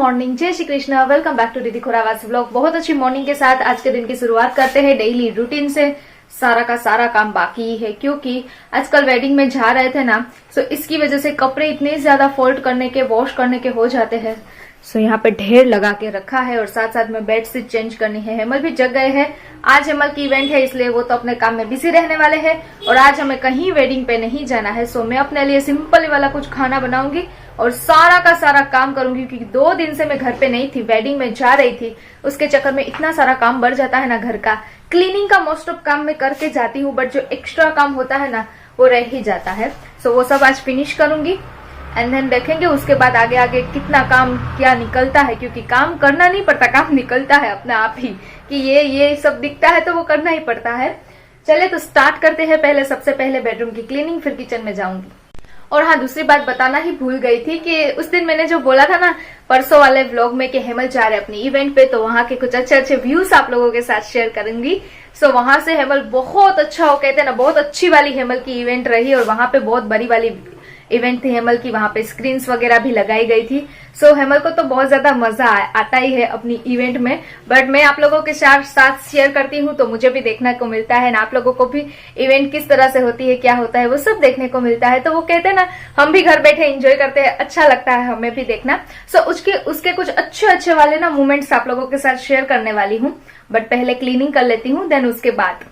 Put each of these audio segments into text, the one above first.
Morning, जय Shri Krishna. Welcome back to Didi Khurawas vlog. बहुत अच्छी मॉर्निंग के साथ आज के दिन की शुरुआत करते हैं डेली रूटीन से। सारा का सारा काम बाकी ही है क्योंकि आजकल वेडिंग में जा रहे थे ना, सो इसकी वजह से कपड़े इतने ज्यादा फोल्ड करने के, वॉश करने के हो जाते हैं। सो यहाँ पे ढेर लगा के रखा है और साथ साथ में बेड शीट चेंज करनी है। हेमल भी जग गए हैं। आज हेमल की इवेंट है इसलिए वो तो अपने काम में बिजी रहने वाले हैं और आज हमें कहीं वेडिंग पे नहीं जाना है। सो मैं अपने लिए सिंपल वाला कुछ खाना बनाऊंगी और सारा का सारा काम करूंगी क्योंकि 2 दिन से मैं घर पे नहीं थी, वेडिंग में जा रही थी। उसके चक्कर में इतना सारा काम बढ़ जाता है ना घर का। क्लीनिंग का मोस्ट ऑफ काम मैं करके जाती हूँ बट जो एक्स्ट्रा काम होता है ना वो रह ही जाता है। सो वो सब आज फिनिश करूंगी एंड देन देखेंगे उसके बाद आगे आगे कितना काम क्या निकलता है, क्योंकि काम करना नहीं पड़ता, काम निकलता है अपने आप ही कि ये सब दिखता है तो वो करना ही पड़ता है। चले तो स्टार्ट करते हैं। पहले सबसे पहले बेडरूम की क्लीनिंग, फिर किचन में जाऊंगी। और हाँ, दूसरी बात बताना ही भूल गई थी कि उस दिन मैंने जो बोला था ना परसों वाले व्लॉग में कि हेमल जा रहे अपनी इवेंट पे, तो वहां के कुछ अच्छे अच्छे व्यूज आप लोगों के साथ शेयर करूंगी। सो वहां से हेमल बहुत अच्छा, हो कहते हैं ना, बहुत अच्छी वाली हेमल की इवेंट रही और वहां पे बहुत बड़ी वाली इवेंट थी हेमल की। वहां पे स्क्रीन्स वगैरह भी लगाई गई थी। सो हेमल को तो बहुत ज्यादा मजा आता ही है अपनी इवेंट में, बट मैं आप लोगों के साथ शेयर करती हूँ तो मुझे भी देखने को मिलता है ना, आप लोगों को भी इवेंट किस तरह से होती है, क्या होता है, वो सब देखने को मिलता है। तो वो कहते हैं ना, हम भी घर बैठे एंजॉय करते हैं, अच्छा लगता है हमें भी देखना। सो उसके कुछ अच्छे अच्छे वाले ना मोमेंट्स आप लोगों के साथ शेयर करने वाली हूँ, बट पहले क्लीनिंग कर लेती हूँ, देन उसके बाद।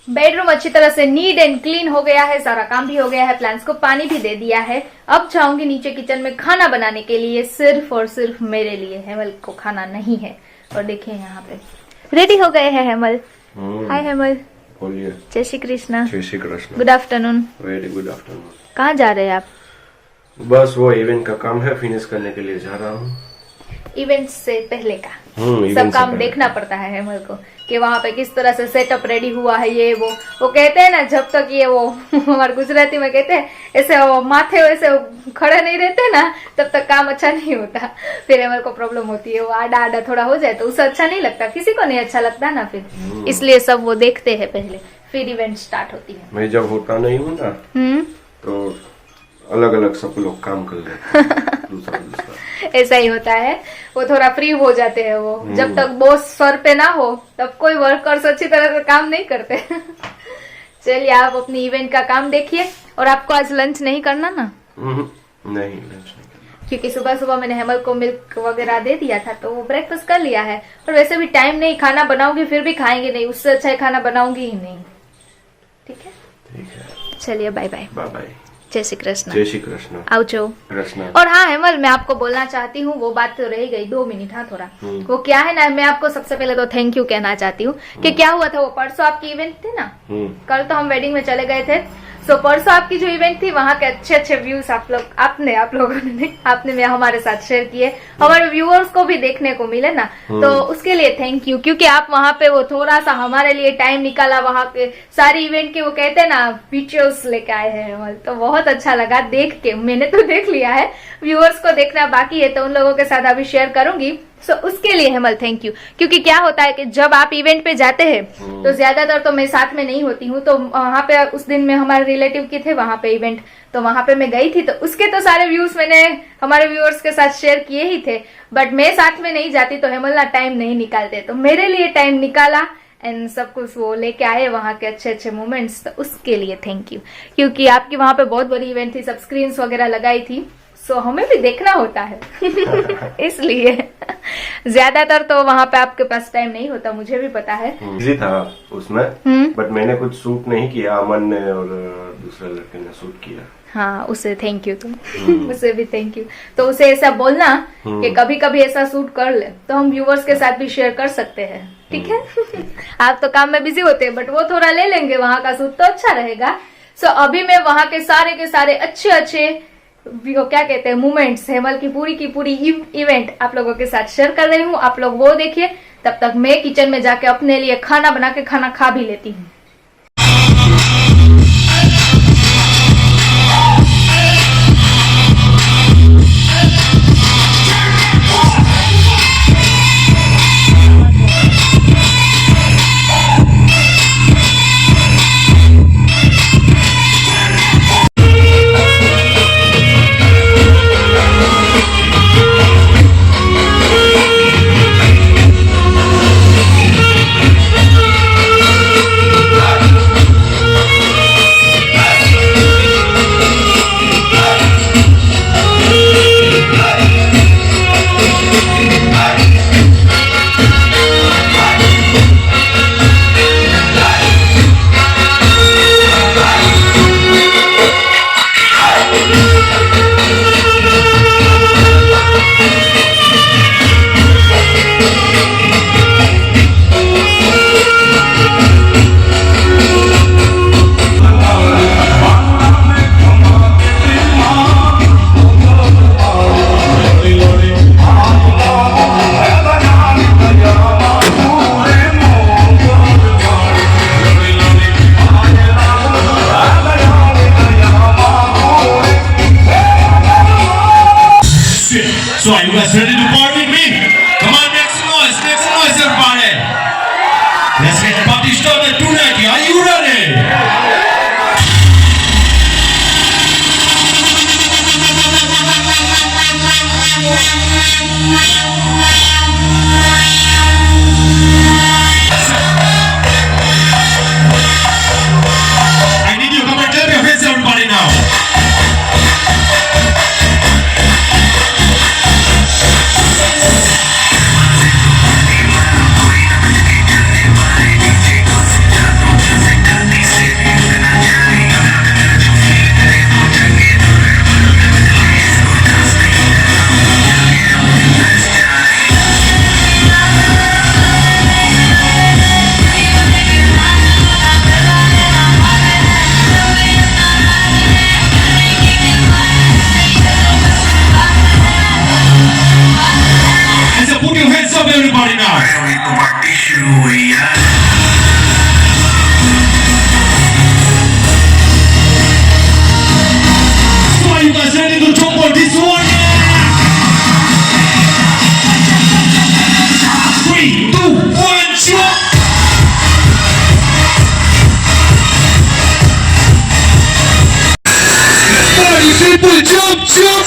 बेडरूम अच्छी तरह से नीट एंड क्लीन हो गया है, सारा काम भी हो गया है, प्लांट्स को पानी भी दे दिया है। अब जाऊंगी नीचे किचन में खाना बनाने के लिए, सिर्फ और सिर्फ मेरे लिए। हेमल को खाना नहीं है। और देखिए यहाँ पे रेडी हो गए हैं हेमल। हाय हेमल, जय श्री कृष्ण। जय Shri Krishna. Good afternoon. Very good afternoon. कहाँ जा रहे हैं आप? बस वो इवेंट का काम है, फिनिश करने के लिए जा रहा हूँ। इवेंट से पहले का इवेंट सब से काम पहले देखना पड़ता है हेमल को कि वहाँ पे किस तरह से सेटअप रेडी हुआ है। ये वो कहते हैं ना, जब तक ये वो हमारे गुजराती में कहते हैं ऐसे वो माथे वैसे खड़े नहीं रहते ना, तब तक काम अच्छा नहीं होता। फिर हेमल को प्रॉब्लम होती है, वो आडा आडा थोड़ा हो जाए तो उसे अच्छा नहीं लगता, किसी को नहीं अच्छा लगता ना फिर। इसलिए सब वो देखते हैं पहले, फिर इवेंट स्टार्ट होती है। मैं जब होता नहीं हूँ ना तो अलग अलग सब लोग काम कर लेते हैं। दूसरा ऐसा ही होता है, वो थोड़ा फ्री हो जाते हैं। वो जब तक बॉस सर पे ना हो तब कोई वर्कर्स अच्छी तरह से काम नहीं करते। चलिए आप अपनी इवेंट का काम देखिए। और आपको आज लंच नहीं करना ना? नहीं, लंच नहीं करना, क्योंकि सुबह सुबह मैंने हेमल को मिल्क वगैरह दे दिया था तो वो ब्रेकफास्ट कर लिया है। और वैसे भी टाइम नहीं, खाना बनाऊंगी फिर भी खाएंगे नहीं, उससे अच्छा है खाना बनाऊंगी ही नहीं। ठीक है, ठीक है। चलिए बाय बाय। Bye bye. जय श्री कृष्ण। जय श्री कृष्ण। आओ। कृष्ण। और हाँ हेमल, मैं आपको बोलना चाहती हूँ, वो बात तो रह गई, 2 मिनट। हाँ थोड़ा वो क्या है ना, मैं आपको सबसे पहले तो थैंक यू कहना चाहती हूँ कि क्या हुआ था, वो परसों आपकी इवेंट थी ना, कल तो हम वेडिंग में चले गए थे। सो परसों आपकी जो इवेंट थी वहाँ के अच्छे अच्छे व्यूज आप लोगों ने आपने हमारे साथ शेयर किए, हमारे व्यूअर्स को भी देखने को मिले ना, तो उसके लिए थैंक यू। क्योंकि आप वहाँ पे वो थोड़ा सा हमारे लिए टाइम निकाला, वहाँ पे सारी इवेंट के वो कहते हैं ना वीडियोस लेके आए हैं, तो बहुत अच्छा लगा देख के। मैंने तो देख लिया है, व्यूअर्स को देखना बाकी है, तो उन लोगों के साथ अभी शेयर करूंगी। सो उसके लिए हेमल थैंक यू। क्योंकि क्या होता है कि जब आप इवेंट पे जाते हैं तो ज्यादातर तो मैं साथ में नहीं होती हूँ, तो वहाँ पे उस दिन में हमारे रिलेटिव की थे वहाँ पे इवेंट, तो वहाँ पे मैं गई थी, तो उसके तो सारे व्यूज मैंने हमारे व्यूअर्स के साथ शेयर किए ही थे। बट मैं साथ में नहीं जाती तो हेमल ना टाइम नहीं निकालते, तो मेरे लिए टाइम निकाला एंड सब कुछ वो लेके आए वहाँ के अच्छे अच्छे मोमेंट्स, तो उसके लिए थैंक यू। क्योंकि आपकी वहाँ पे बहुत बड़ी इवेंट थी, सब स्क्रीन्स वगैरह लगाई थी, सो हमें भी देखना होता है। इसलिए ज्यादातर तो वहाँ पे आपके पास टाइम नहीं होता, मुझे भी पता है। बिजी था उसमें, बट मैंने कुछ शूट नहीं किया, अमन ने और दूसरे लड़के ने शूट किया। हाँ, उसे थैंक यू तुम। उसे भी थैंक यू। तो उसे ऐसा बोलना कि कभी कभी ऐसा शूट कर ले तो हम व्यूवर्स के साथ भी शेयर कर सकते हैं, ठीक है? आप तो काम में बिजी होते हैं, बट वो थोड़ा ले लेंगे वहाँ का शूट तो अच्छा रहेगा। सो अभी मैं वहाँ के सारे अच्छे अच्छे क्या कहते हैं मोमेंट्स, हेमल की पूरी इवेंट आप लोगों के साथ शेयर कर रही हूँ। आप लोग वो देखिए, तब तक मैं किचन में जाके अपने लिए खाना बना के खाना खा भी लेती हूँ। Let's get the party started tonight. Are you ready? I need you to come and clap your hands, everybody now. I said, put your hands up, everybody now. So are you guys ready to jump on this one? 3, 2, 1, jump! Party people, jump, jump!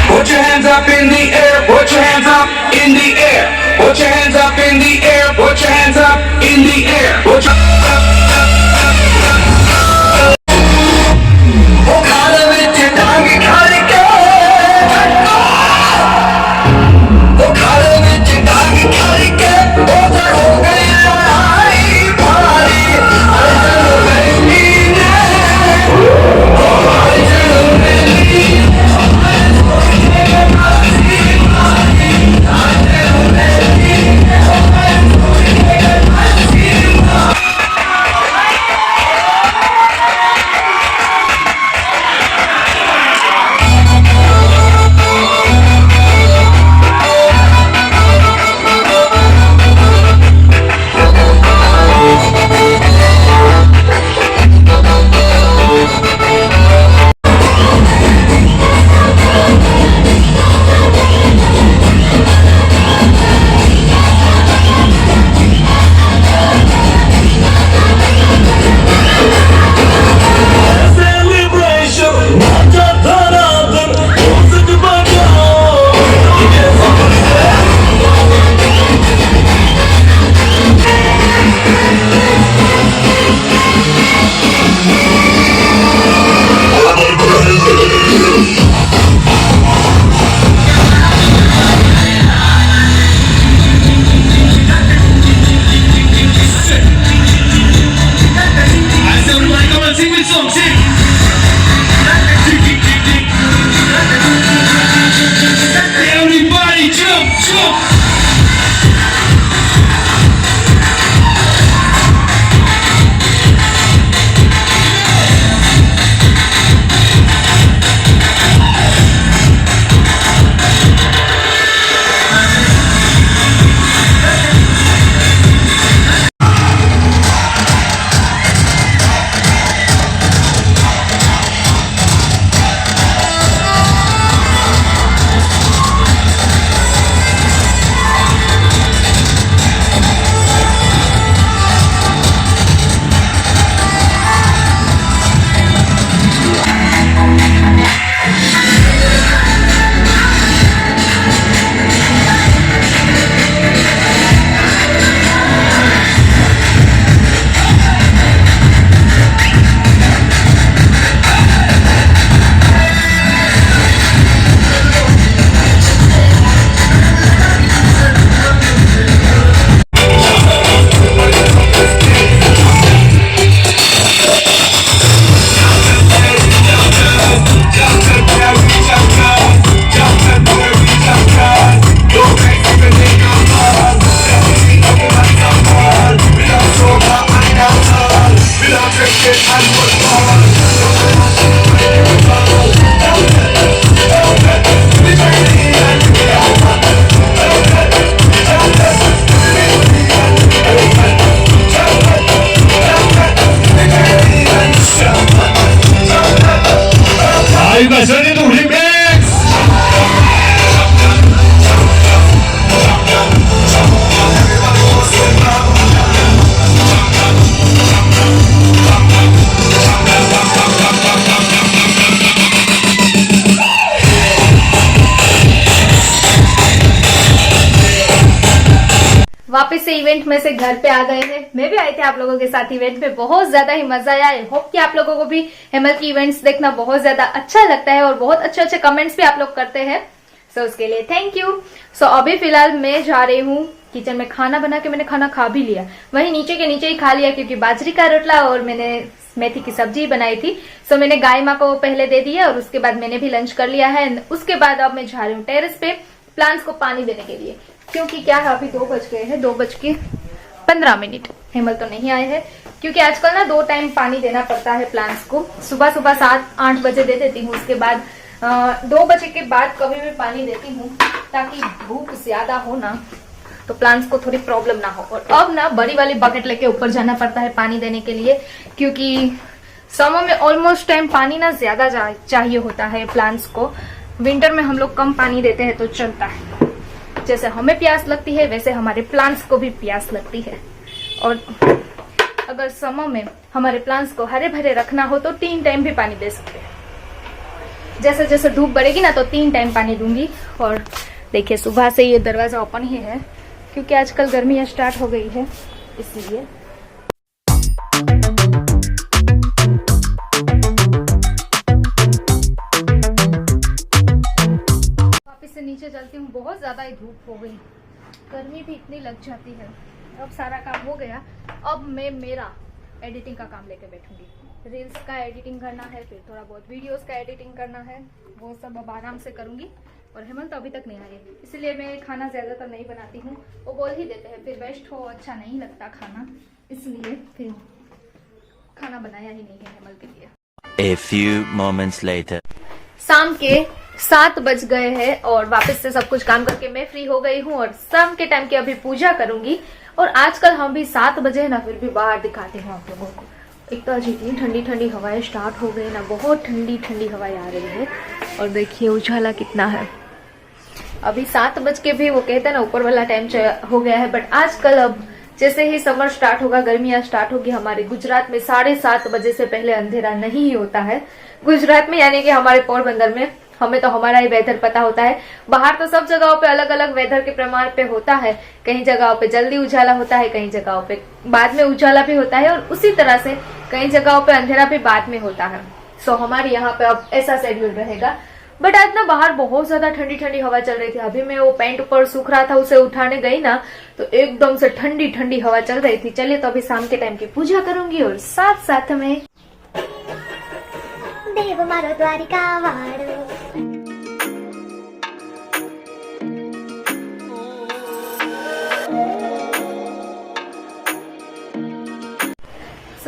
Put your hands up in the air, put your hands up in the air. Put your hands up in the air, put your hands up in the air. Put your ओ खाने ਵਿੱਚ ਡਾਂਗ ਖੜ ਕੇ ओ खाने ਵਿੱਚ ਡਾਂग ਖੜ ਕੇ ਉਹ ਤਾਂ ਹੋ ਗਈ ਲੜਾਈ ਭਾਰੀ ਅਜਲ ਮੇਰੀ ਨੇ ਉਹ ਅਜਲ ਮੇਰੀ वापस से इवेंट में से घर पे आ गए हैं। मैं भी आई थी आप लोगों के साथ इवेंट पे, बहुत ज्यादा ही मजा आया। आई होप कि आप लोगों को भी हेमल की इवेंट्स देखना बहुत ज्यादा अच्छा लगता है और बहुत अच्छे अच्छे कमेंट्स भी आप लोग करते हैं। सो उसके लिए थैंक यू। सो अभी फिलहाल मैं जा रही हूँ किचन में खाना बना के। मैंने खाना खा भी लिया, वही नीचे के नीचे ही खा लिया, क्योंकि बाजरी का रोटला और मैंने मेथी की सब्जी बनाई थी। सो मैंने गाय माँ को पहले दे दिया और उसके बाद मैंने भी लंच कर लिया है। उसके बाद अब मैं जा रही हूँ टेरेस पे प्लांट्स को पानी देने के लिए, क्योंकि क्या है अभी 2 बज गए हैं, 2:15। हेमल तो नहीं आए हैं, क्योंकि आजकल ना 2 टाइम पानी देना पड़ता है प्लांट्स को। सुबह 7-8 बजे दे देती हूँ, उसके बाद 2 बजे के बाद कभी भी पानी देती हूँ, ताकि धूप ज्यादा हो ना तो प्लांट्स को थोड़ी प्रॉब्लम ना हो। और अब ना बड़ी वाली बकेट लेके ऊपर जाना पड़ता है पानी देने के लिए, क्योंकि समर में ऑलमोस्ट टाइम पानी ना ज्यादा चाहिए होता है प्लांट्स को। विंटर में हम लोग कम पानी देते हैं तो चलता है। जैसे हमें प्यास लगती है वैसे हमारे प्लांट्स को भी प्यास लगती है। और अगर समर में हमारे प्लांट्स को हरे भरे रखना हो तो 3 टाइम भी पानी दे सकते हैं। जैसे जैसे धूप बढ़ेगी ना तो 3 टाइम पानी दूंगी। और देखिए सुबह से ये दरवाजा ओपन ही है, क्योंकि आजकल गर्मी स्टार्ट हो गई है, इसलिए। वापस से नीचे चलती हूँ, बहुत ज्यादा ही धूप हो गई, गर्मी भी इतनी लग जाती है। अब सारा काम हो गया, अब मैं मेरा एडिटिंग का काम लेके बैठूंगी। रील्स का एडिटिंग करना है, फिर थोड़ा बहुत वीडियोस का एडिटिंग करना है, वो सब अब आराम से करूंगी। और हेमंत तो अभी तक नहीं आए, इसलिए मैं खाना ज्यादातर नहीं बनाती हूँ। वो बोल ही देते हैं फिर वेस्ट हो, अच्छा नहीं लगता खाना, इसलिए फिर खाना बनाया ही नहीं है हेमंत के लिए। A few moments later. शाम के 7 बज गए हैं और वापस से सब कुछ काम करके मैं फ्री हो गई हूँ और शाम के टाइम की अभी पूजा करूंगी। और आजकल हम भी 7 बजे ना फिर भी बाहर दिखाते हैं आप लोगों को। एक तो आज इतनी ठंडी ठंडी हवाएं स्टार्ट हो गई ना, बहुत ठंडी ठंडी हवाएं आ रही है। और देखिए उजाला कितना है। अभी 7 बज के भी वो कहते हैं ना ऊपर वाला टाइम हो गया है, बट आजकल अब जैसे ही समर स्टार्ट होगा, गर्मियां स्टार्ट होगी, हमारे गुजरात में 7:30 बजे से पहले अंधेरा नहीं होता है। गुजरात में यानी कि हमारे पोरबंदर में हमें तो हमारा ही वेदर पता होता है। बाहर तो सब जगहों पे अलग अलग वेदर के प्रमाण पे होता है, कहीं जगहों पे जल्दी उजाला होता है, कहीं जगहों पे बाद में उजाला भी होता है, और उसी तरह से कई जगहों पे अंधेरा भी बाद में होता है। सो हमारे यहाँ पे अब ऐसा शेड्यूल रहेगा। बट आज ना बाहर बहुत ज्यादा ठंडी ठंडी हवा चल रही थी। अभी मैं वो पैंट ऊपर सूख रहा था, उसे उठाने गई ना तो एकदम से ठंडी ठंडी हवा चल रही थी। चलिए तो अभी शाम के टाइम की पूजा करूंगी और साथ साथ में देव मारो द्वारिका वाड़ो।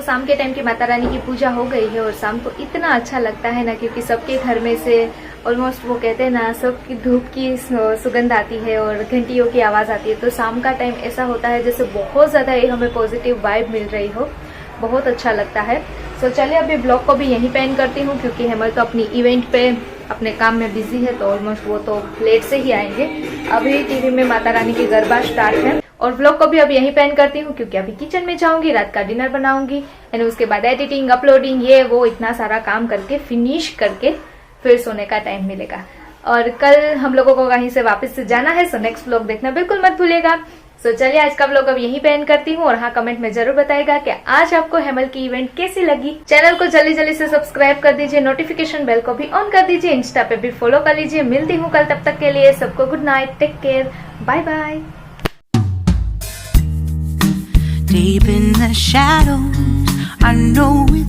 शाम के टाइम की माता रानी की पूजा हो गई है और शाम को इतना अच्छा लगता है ना, क्योंकि सबके घर में से ऑलमोस्ट वो कहते हैं ना सबकी धूप की सुगंध आती है और घंटियों की आवाज आती है। तो शाम का टाइम ऐसा होता है जैसे बहुत ज्यादा हमें पॉजिटिव वाइब मिल रही हो, बहुत अच्छा लगता है। तो चलिए अभी ब्लॉग को भी यहीं पे एंड करती हूँ, क्योंकि हेमल तो अपनी इवेंट पे अपने काम में बिजी है, तो ऑलमोस्ट वो तो लेट से ही आएंगे। अभी टीवी में माता रानी की गरबा स्टार्ट है और ब्लॉग को भी अभी यहीं पे एंड करती हूँ, क्योंकि अभी किचन में जाऊंगी, रात का डिनर बनाऊंगी एंड उसके बाद एडिटिंग, अपलोडिंग, ये वो इतना सारा काम करके फिनिश करके फिर सोने का टाइम मिलेगा। और कल हम लोगों को कहीं से वापस से जाना है, सो नेक्स्ट व्लॉग देखना बिल्कुल मत भूलिएगा। सो चलिए आज का व्लॉग अब यहीं पे एंड करती हूँ और हाँ कमेंट में जरूर बताइएगा कि आज आपको हेमल की इवेंट कैसी लगी। चैनल को जल्दी जल्दी से सब्सक्राइब कर दीजिए, नोटिफिकेशन बेल को भी ऑन कर दीजिए, इंस्टा पे भी फॉलो कर लीजिए। मिलती हूँ कल, तब तक के लिए सबको good night, take care, bye bye. Deep in the shadows, I know it's